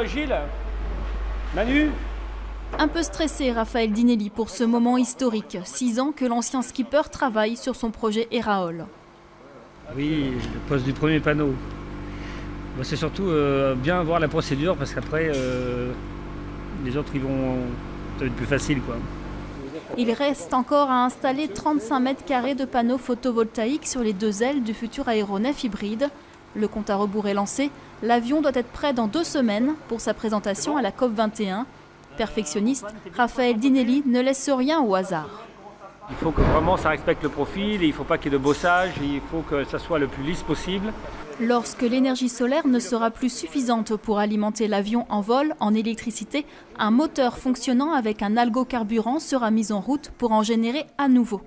Gilles, Manu. Un peu stressé, Raphaël Dinelli, pour ce moment historique. 6 ans que l'ancien skipper travaille sur son projet Héraol. Oui, le poste du premier panneau. C'est surtout bien voir la procédure parce qu'après, les autres ils vont ça va être plus facile, quoi. Il reste encore à installer 35 mètres carrés de panneaux photovoltaïques sur les 2 ailes du futur aéronef hybride. Le compte à rebours est lancé. L'avion doit être prêt dans 2 semaines pour sa présentation à la COP21. Perfectionniste, Raphaël Dinelli ne laisse rien au hasard. Il faut que vraiment ça respecte le profil, et il ne faut pas qu'il y ait de bossage, il faut que ça soit le plus lisse possible. Lorsque l'énergie solaire ne sera plus suffisante pour alimenter l'avion en vol en électricité, un moteur fonctionnant avec un algocarburant sera mis en route pour en générer à nouveau.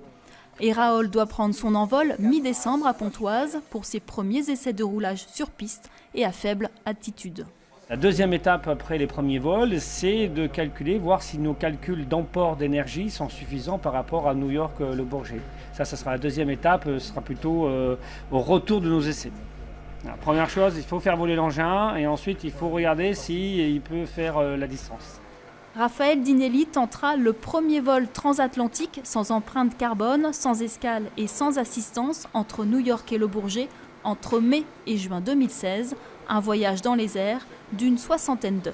Héraol doit prendre son envol mi-décembre à Pontoise pour ses premiers essais de roulage sur piste et à faible altitude. La deuxième étape après les premiers vols, c'est de calculer, voir si nos calculs d'emport d'énergie sont suffisants par rapport à New York-Le Bourget. Ça sera la deuxième étape, ce sera plutôt au retour de nos essais. La première chose, il faut faire voler l'engin et ensuite il faut regarder s'il peut faire la distance. Raphaël Dinelli tentera le premier vol transatlantique sans empreinte carbone, sans escale et sans assistance entre New York et Le Bourget entre mai et juin 2016. Un voyage dans les airs d'une 60aine d'heures.